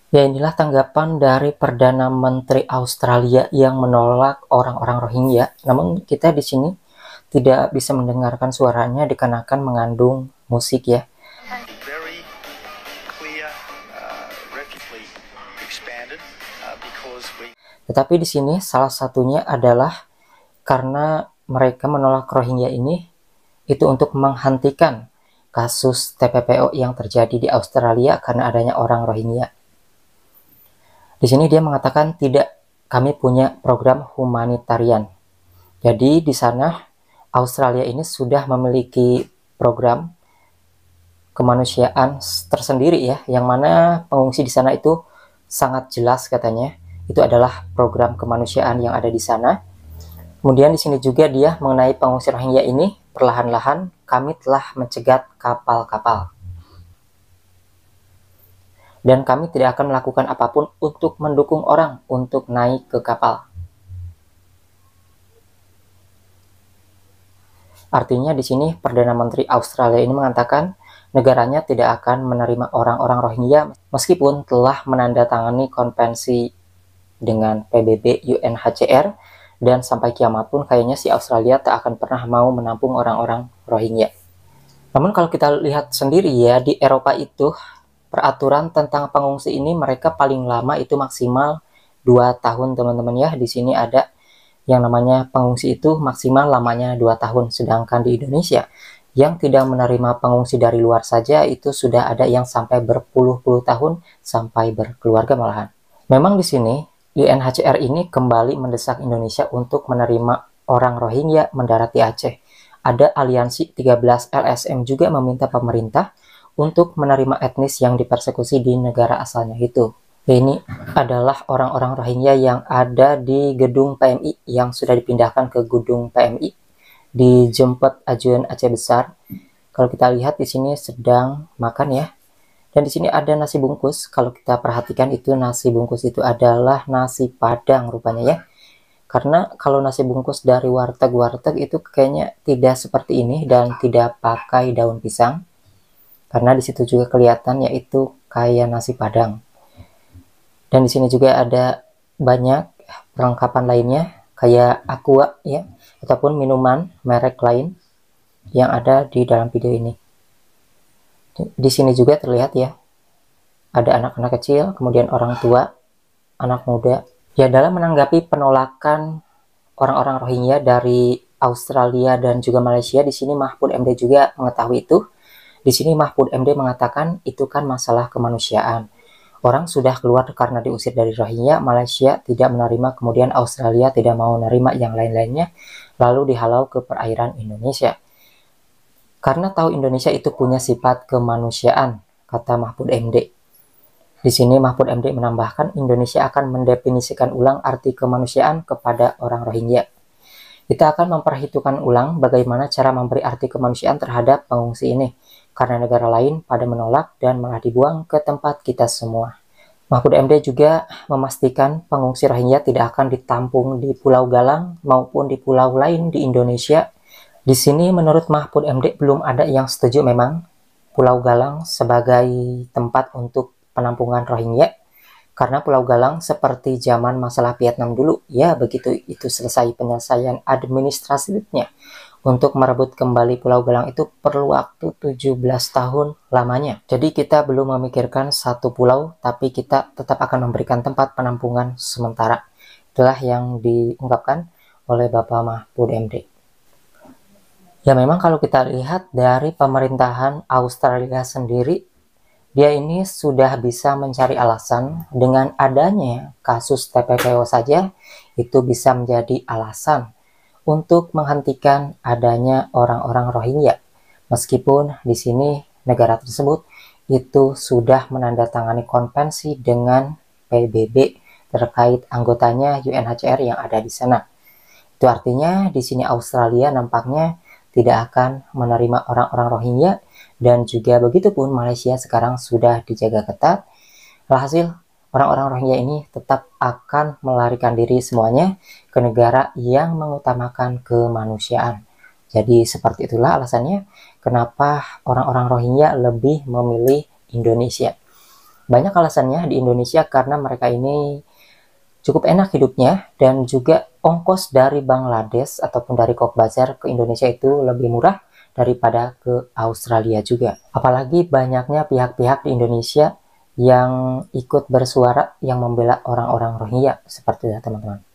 Ya, inilah tanggapan dari Perdana Menteri Australia yang menolak orang-orang Rohingya. Namun kita di sini tidak bisa mendengarkan suaranya dikarenakan mengandung musik ya. Tetapi di sini salah satunya adalah karena mereka menolak Rohingya ini itu untuk menghentikan kasus TPPO yang terjadi di Australia karena adanya orang Rohingya. Di sini dia mengatakan tidak, kami punya program humanitarian. Jadi di sana Australia ini sudah memiliki program kemanusiaan tersendiri ya, yang mana pengungsi di sana itu sangat jelas katanya itu adalah program kemanusiaan yang ada di sana. Kemudian di sini juga dia mengenai pengungsi Rohingya ini, perlahan-lahan kami telah mencegat kapal-kapal. Dan kami tidak akan melakukan apapun untuk mendukung orang untuk naik ke kapal. Artinya di sini Perdana Menteri Australia ini mengatakan negaranya tidak akan menerima orang-orang Rohingya meskipun telah menandatangani konvensi dengan PBB UNHCR, dan sampai kiamat pun kayaknya si Australia tak akan pernah mau menampung orang-orang Rohingya. Namun kalau kita lihat sendiri ya, di Eropa itu peraturan tentang pengungsi ini mereka paling lama itu maksimal 2 tahun teman-teman ya. Di sini ada yang namanya pengungsi itu maksimal lamanya 2 tahun. Sedangkan di Indonesia yang tidak menerima pengungsi dari luar saja itu sudah ada yang sampai berpuluh-puluh tahun sampai berkeluarga malahan. Memang di sini UNHCR ini kembali mendesak Indonesia untuk menerima orang Rohingya mendarat di Aceh. Ada aliansi 13 LSM juga meminta pemerintah untuk menerima etnis yang dipersekusi di negara asalnya itu. Ini adalah orang-orang Rohingya yang ada di gedung PMI yang sudah dipindahkan ke gedung PMI di Jemput Ajuan Aceh Besar. Kalau kita lihat di sini sedang makan ya. Dan di sini ada nasi bungkus. Kalau kita perhatikan itu nasi bungkus itu adalah nasi Padang rupanya ya. Karena kalau nasi bungkus dari warteg-warteg itu kayaknya tidak seperti ini dan tidak pakai daun pisang. Karena di situ juga kelihatan yaitu kayak nasi Padang. Dan di sini juga ada banyak perlengkapan lainnya kayak aqua ya, ataupun minuman merek lain yang ada di dalam video ini. Di sini juga terlihat ya, ada anak-anak kecil, kemudian orang tua, anak muda. Ya, dalam menanggapi penolakan orang-orang Rohingya dari Australia dan juga Malaysia, di sini Mahfud MD juga mengetahui itu. Di sini Mahfud MD mengatakan itu kan masalah kemanusiaan. Orang sudah keluar karena diusir dari Rohingya, Malaysia tidak menerima, kemudian Australia tidak mau menerima yang lain-lainnya, lalu dihalau ke perairan Indonesia. Karena tahu Indonesia itu punya sifat kemanusiaan, kata Mahfud MD. Di sini Mahfud MD menambahkan Indonesia akan mendefinisikan ulang arti kemanusiaan kepada orang Rohingya. Kita akan memperhitungkan ulang bagaimana cara memberi arti kemanusiaan terhadap pengungsi ini, karena negara lain pada menolak dan malah dibuang ke tempat kita semua. Mahfud MD juga memastikan pengungsi Rohingya tidak akan ditampung di Pulau Galang maupun di pulau lain di Indonesia. Di sini menurut Mahfud MD belum ada yang setuju memang Pulau Galang sebagai tempat untuk penampungan Rohingya, karena Pulau Galang seperti zaman masalah Vietnam dulu ya, begitu itu selesai penyelesaian administratifnya untuk merebut kembali Pulau Galang itu perlu waktu 17 tahun lamanya. Jadi kita belum memikirkan satu pulau, tapi kita tetap akan memberikan tempat penampungan sementara. Itulah yang diungkapkan oleh Bapak Mahfud MD. Ya, memang kalau kita lihat dari pemerintahan Australia sendiri, dia ini sudah bisa mencari alasan dengan adanya kasus TPPO saja, itu bisa menjadi alasan untuk menghentikan adanya orang-orang Rohingya. Meskipun di sini negara tersebut itu sudah menandatangani konvensi dengan PBB terkait anggotanya UNHCR yang ada di sana. Itu artinya di sini Australia nampaknya tidak akan menerima orang-orang Rohingya, dan juga begitu pun Malaysia sekarang sudah dijaga ketat. Alhasil orang-orang Rohingya ini tetap akan melarikan diri semuanya ke negara yang mengutamakan kemanusiaan. Jadi seperti itulah alasannya kenapa orang-orang Rohingya lebih memilih Indonesia. Banyak alasannya di Indonesia karena mereka ini cukup enak hidupnya, dan juga ongkos dari Bangladesh ataupun dari Cox's Bazar ke Indonesia itu lebih murah daripada ke Australia juga. Apalagi banyaknya pihak-pihak di Indonesia yang ikut bersuara yang membela orang-orang Rohingya seperti itu teman-teman.